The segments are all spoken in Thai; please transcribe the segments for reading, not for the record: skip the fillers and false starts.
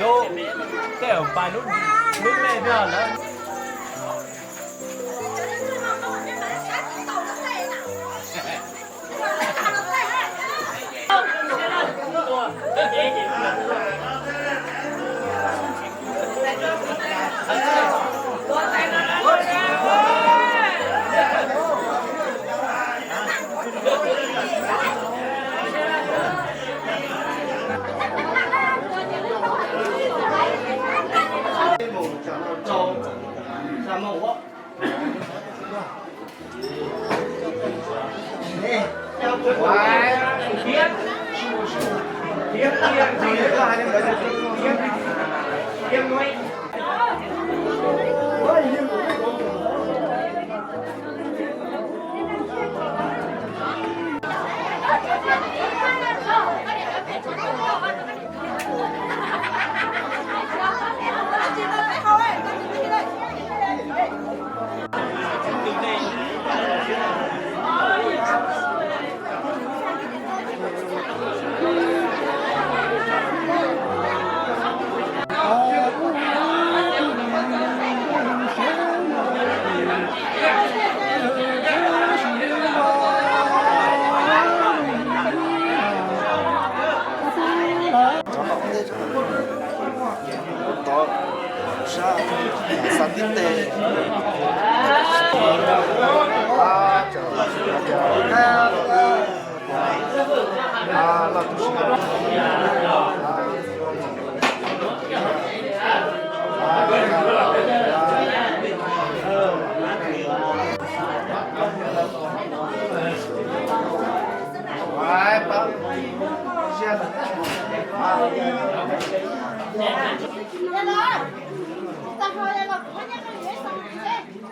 lô cái ở bài lúc lên nữa đó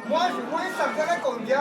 Moi, je voulais ça ferait combien?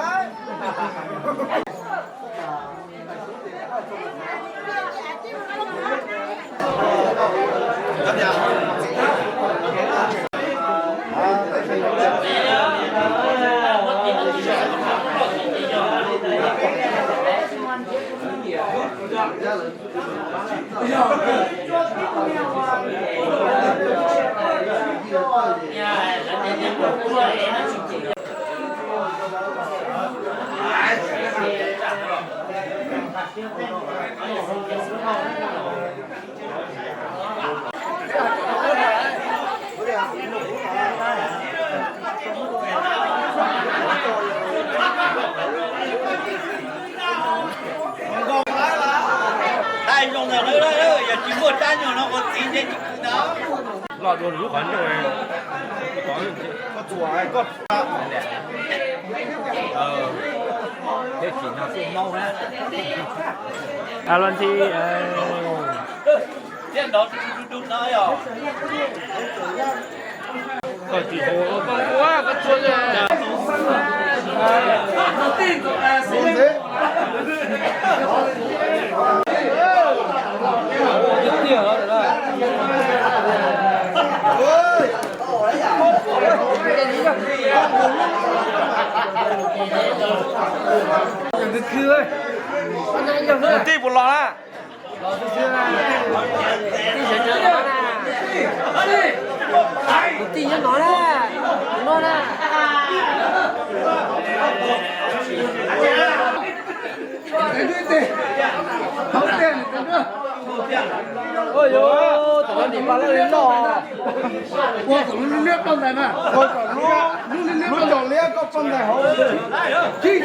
Đây dùng là nơi đây giờ chỉ một chai nhiều nó còn tí trên đó. lọt đồ lũ khoản rồi có chùa hay có thế chỉ nó xuống mau ha lần thì trên đó đúng nói rồi còn chỉ hồ con quá con chua rồi nó tin tí một lọ á tí cho nó ra nó ra ôi dồi tụi nó đi vào lên lò Qua của nó liếc con này mà. Qua của nó đổ liếc con này hổ. Chi.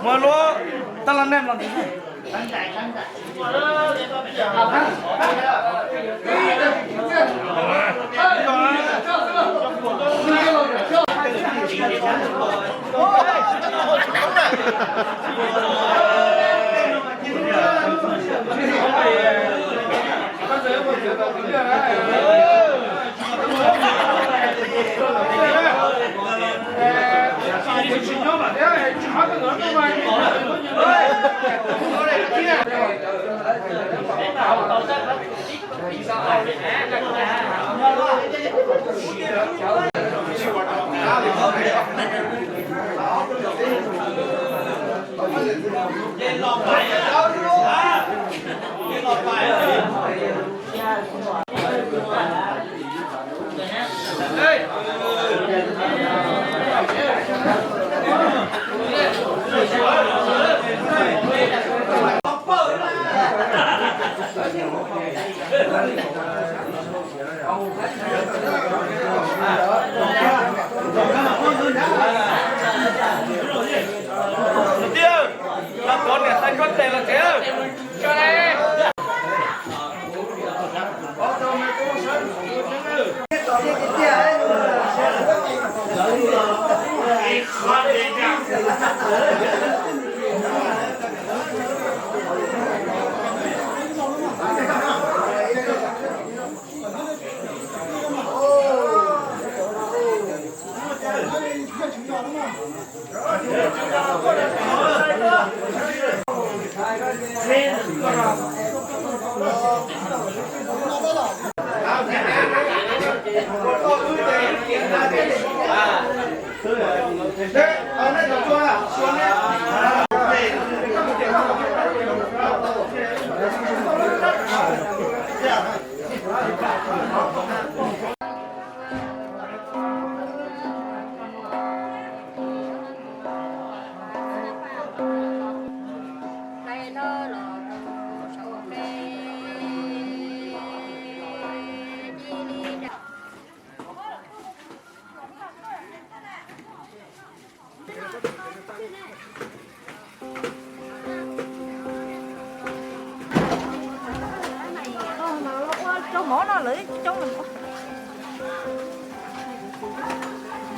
mà nó ta làm nem làm gì lên lò phải lên lò phải là con để xanh con tệ là thế cho đây cho mỏ nó lưỡi cho mình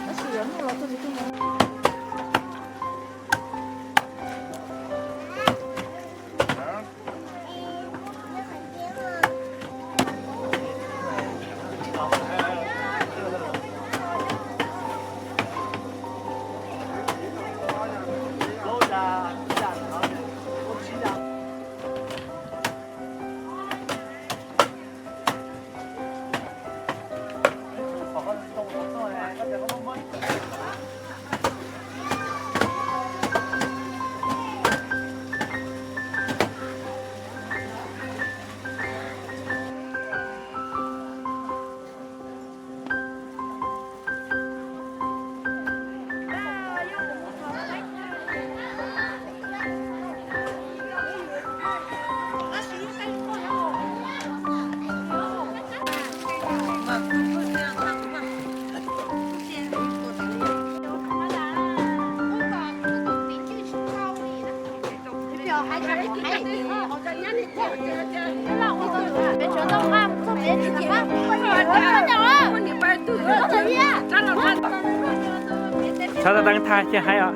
nó sửa nó là tôi sao ta đăng thai chứ hay ạ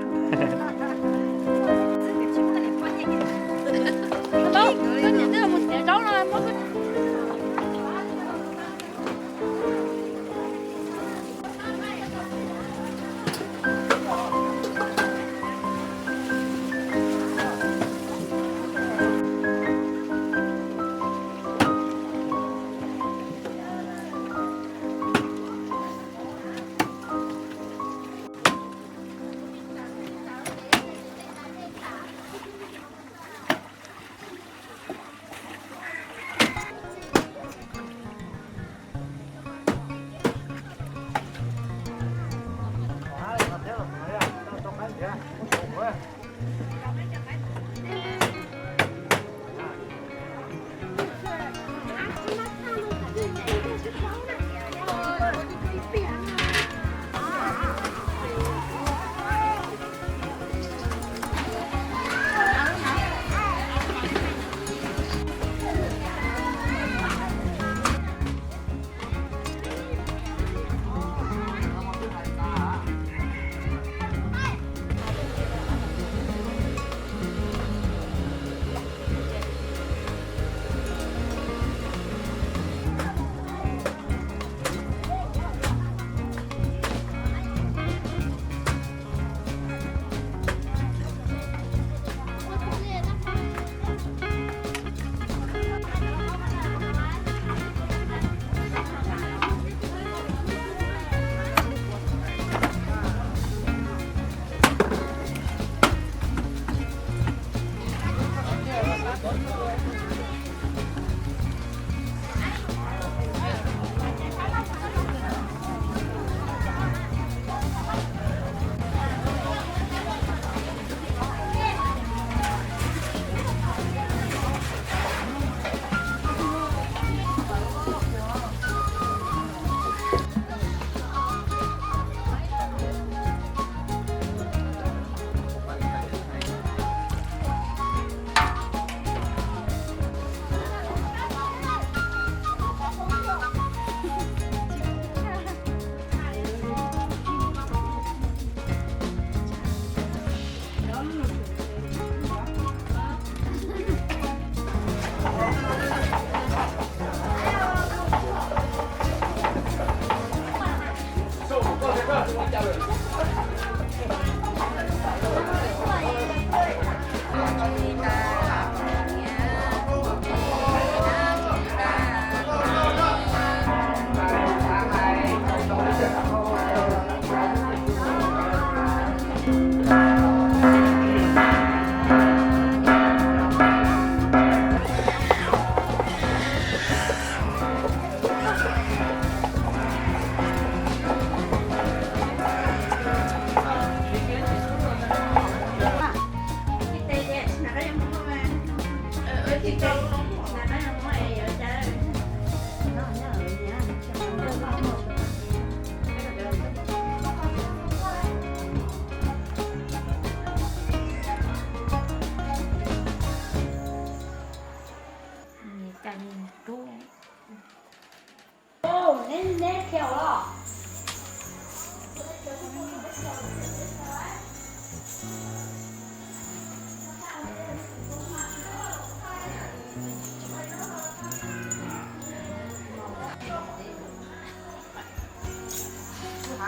nên khéo đó.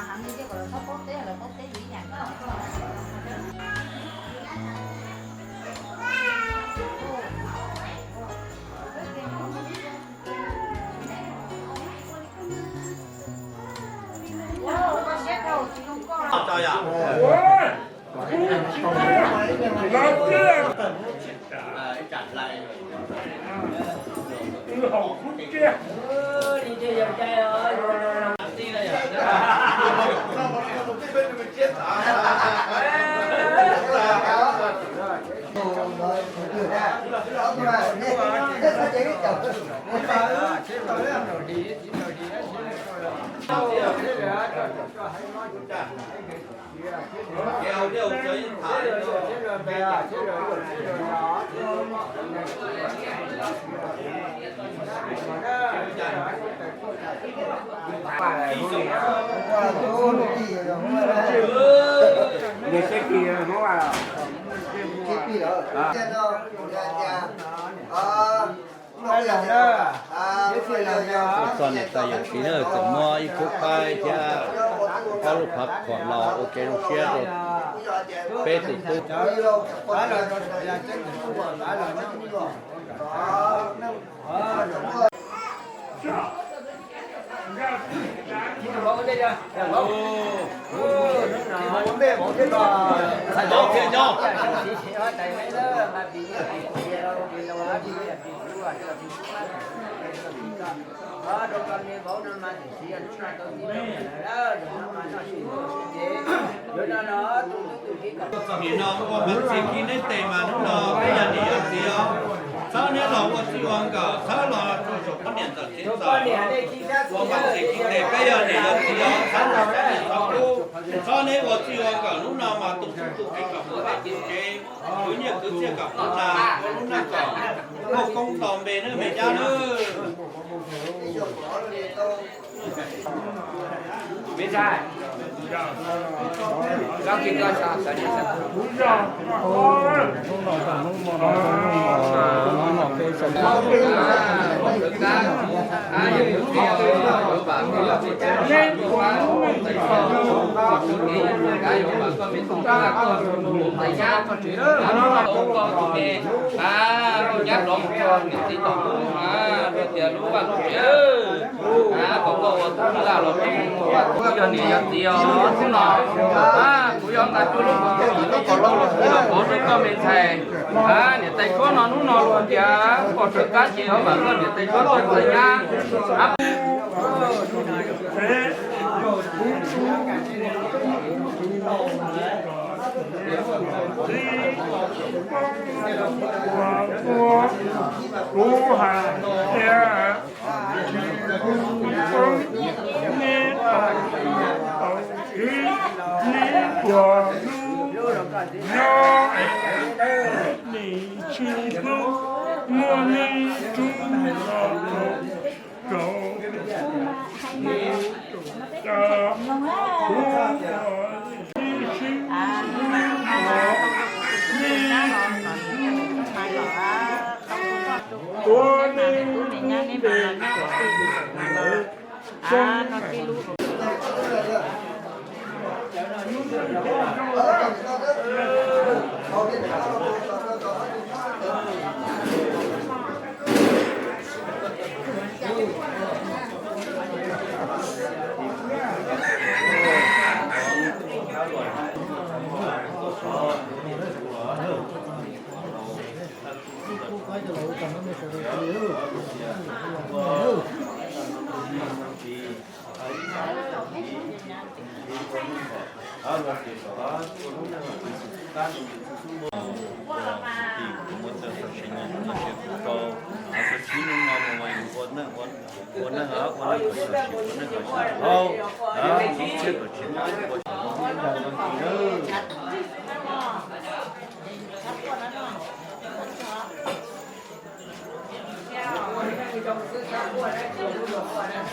Hẳn đi chứ còn nó có tế là có tế dĩ nhạc đó. Trời ạ. Chặt lại. Đi chơi dòng trai ơi. Đi đây à? Kéo điều chơi thải Người sẽ kỳ nó là còn này tạiอย่างที่เนี่ยจะมัวอีกคุกไปจะพอลูกพักของเราโอเคลูกเชียร์เป๊ะติดปุ๊บ Nhóc kia nhóc. Mình nó có bác sĩ kia nên tệ mà nó bây giờ thì làm gì không? Sao nên là có gì quan cả? Sao là cho phát điện thật chính xác? Có bác sĩ kia này bây giờ thì làm gì không? Sao là phát điện thật luôn? Sao nên có gì quan cả? Lúc nào mà tụi cái gặp một cái gì cái cứ như cứ chia gặp lúc nào cả một công tòm về nữa mày cha nữa. Biết sai. Sao kinh coi sao sao đi sao. Nhắc đó một con thì tin tổng rồi tiền lũ vào lũ chứ có cầu cũng là lỗ bây giờ thì tiền chúng nó cũng do ta chú lúc nó còn lâu rồi có lúc có mình thầy để tay có nó lúc nó luôn kìa còn sự cá gì không mà luôn để tay có tôi thấy nha Cú hàng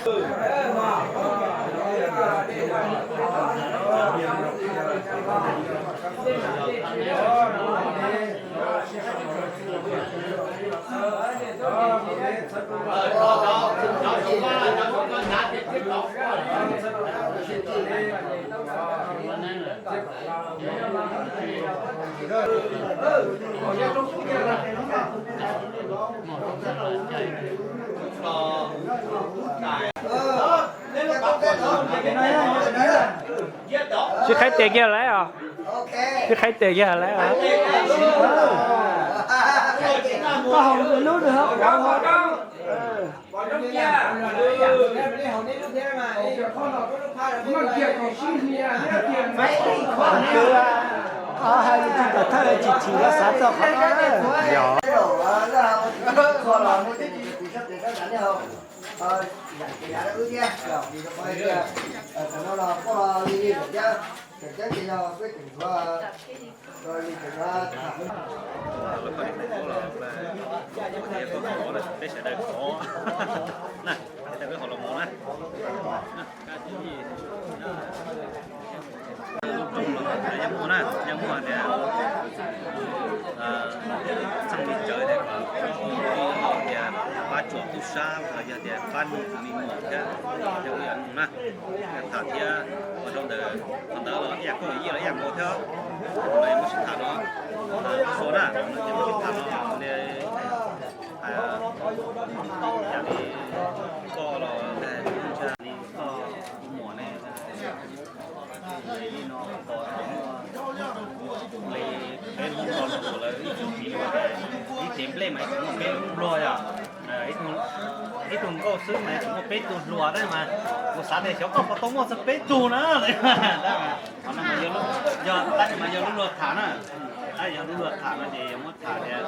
Ừ. chứ khách tiền kia lấy à chứ khách tiền kia lấy à có hồng từ lúc được không? Hai chị cả thay chị chỉ là sáng giờ không nhỏ nhưng mà để trong lịch trời này có để ba chuột tu sa và để ban mình một cái điều kiện mà thả kia ở trong đời còn đó là em có ý là em có theo này một thả đó số nào nhưng mà thả nó đểอย่างนี้ก็เราได้จะนี่ก็หมอเนี่ยนี่น้องต่อเลยเป็นลูกเราเลยที่ว่าที่เต็มเลยไหมถึงเป็นลูกรอยอ่ะไอ้ตุ่มก็ซื้อไหมถึงว่าเป็นตุ่มรัวได้มาภาษาเด็กเขาก็ต้องว่าจะเป็นตุ่มนะเลยได้ไหมเอามาเยอะลูกเยอะได้มาเยอะลูกรัวฐานอ่ะไอ้ยังลูกรัวฐานมันจะยังมัดฐานเนี่ย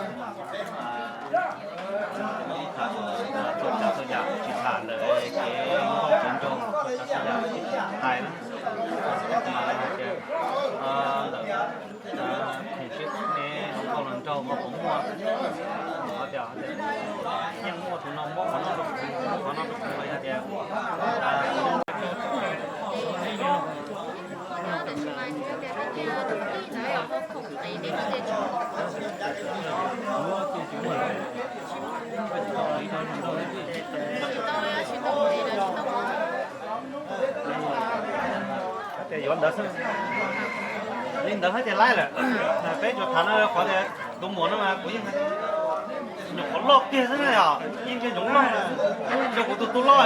ส่วนใหญ่จิตฐานเลยเกี่ยวกับจงส่วนใหญ่ไทยนะมาอะไรเกี่ยวเห็นชื่อนี้เขาหลังเจ้ามาผมว่าเขาจะยังว่าถุงน้องว่าเขาน้องอะไรเกี่ยวแต่ย้อนเดินลิงเดินให้จะไล่แหละไปจุดฐานแล้วขอจะดูหมอนมากูยังหยกลอกเตี้ยซะเลยอ่ะยิ่งจะหยกลอกจะกูตัวลอ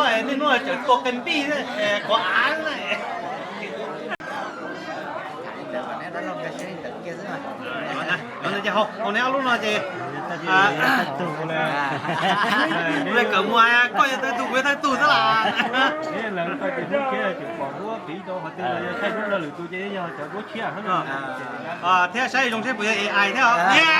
ยนี่นู่นจะตัวเต็มปีเลยขออ่านเลยnóจะเขาเนี่ยลูกน้อยจะเลยเกิดมวยก็จะตื่นไปตื่นตื่นซะละนี่หลังไปถึงแค่ถึงบอกว่าผีโตเขาตื่นเลยใช่ทุกเรื่องหรือตัวเจ๊ยังจะรู้เชี่ยเขาเนี่ยเท่ใช่ตรงใช้ปุ๋ย AI เท่าเนี่ย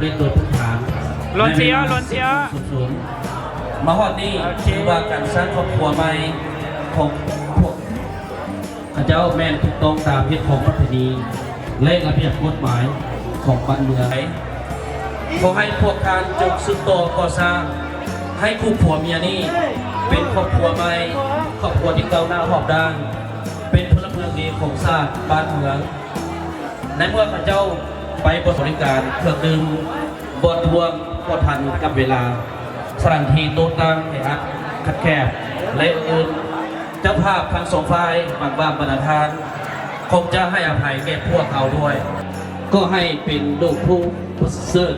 เป็นโดยพื้นฐาน ลนเชียร์ลนเชียร์ สูงมาฮอดนี่คือว่าการสร้างครอบครัวใหม่ของพวกข้าเจ้าแม่นถูกต้องตามเหตุของประเพณีและระเบียบกฎหมายของบ้านเมืองขอให้พวกการจงสืบต่อก่อสร้างให้คู่ผัวเมียนี่เป็นครอบครัวใหม่ครอบครัวที่ก้าวหน้าหอบด้านเป็นพลเมืองดีของชาติบ้านเมืองในเมื่อข้าเจ้าไปบริการเครื่องดื่มบอดทวงบอดทันกับเวลาสถานที่โต๊ะตั้งให้อัดคัดแคบและอื่นเจ้าภาพทั้งสองฝ่ายบางบ้านบรรทานคงจะให้อภัยแก่พวกเขาด้วย ก็ให้เป็นลูกผู้เสิร์ช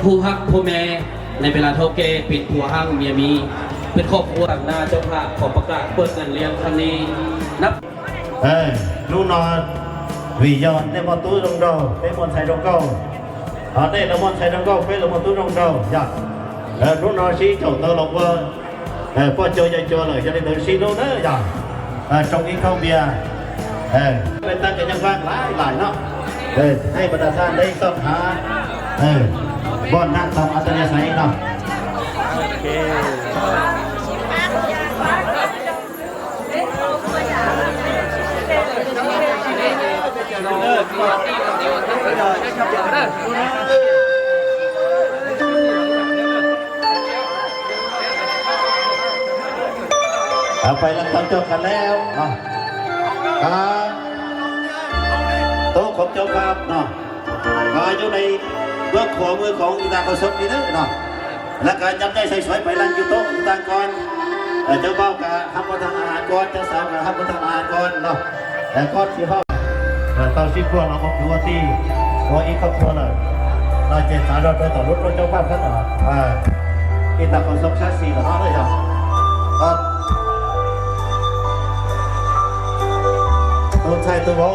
ผู้ฮักผู้แม่ในเวลาเท่าแก่เป็นผัวห้างเมียมีเป็นครอบครัวหน้าเจ้าภาพขอประกาศเปิดงานเลี้ยงครั้งนี้นับ lúc nào vì do nên một túi rong rau bên một thầy rong câu ở đây là một thầy rong câu bên là một túi rong rau dạ lúc nào xí chậu tơ lộc vơ qua chơi lời cho nên xí luôn đó dạ trong cái khâu bia bên ta cái nhân văn lại nó hay bật ra đây xong hả bọn nặng xong ở đây là sao nàoไปลังตอนจบกันแล้วโต๊ะของเจ้าภาพเนาะมาอยู่ในเบื้องขวามือของอีตาประสบนี่นะเนาะและการจำได้ใส่สวยไปลังอยู่โต๊ะอีตาก่อนเจ้าบ่าวกับทำบนทางอาหารก่อนเจ้าสาวกับทำบนทางอาหารก่อนเนาะแต่ก่อนที่ห้องตอนที่พวกเราบอกดูว่าที่ว่าอีกครอบครัวเลยเราเจ็ดสายเราไปต่อรถเจ้าภาพกันต่ออีตาประสบชาติสี่เหรอเลยจ้ะตัวชายตัวบอก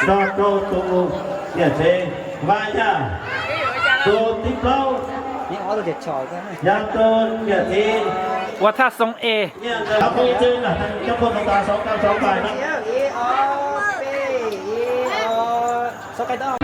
ดอกโตตูเนี่ยเทว่าจ้าตัวติ๊กเล่ายังเอาตัวเด็ดชอยก็ให้ยังตัวเนี่ยเท วัฒนทรงเอ เนี่ยเราไปเจอน่ะเจ้าคนตา292ไปนะสกายดาว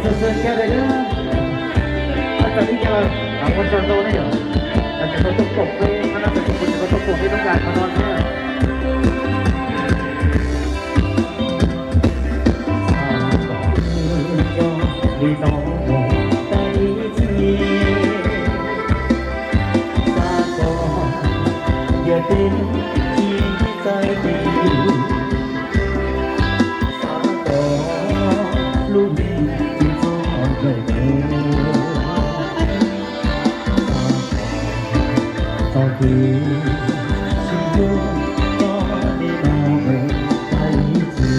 sơ sơ kia đây nữaตอนนี้จะเอาคนจนโตได้เหรอแต่จะต้องตกไปมันน่าจะเป็นคนจะต้องตกไปต้องการมานอนเนี่ยดีต่อใจที่สาก่อนอย่าเป็นที่ใจดีสาก่อนลูกที่ชอบเคยดูตอนที่ฉันรู้ก็ได้มาเมื่อไปที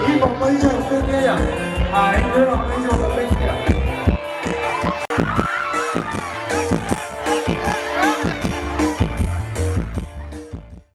一把分手分开呀，哎，这老分手的分开。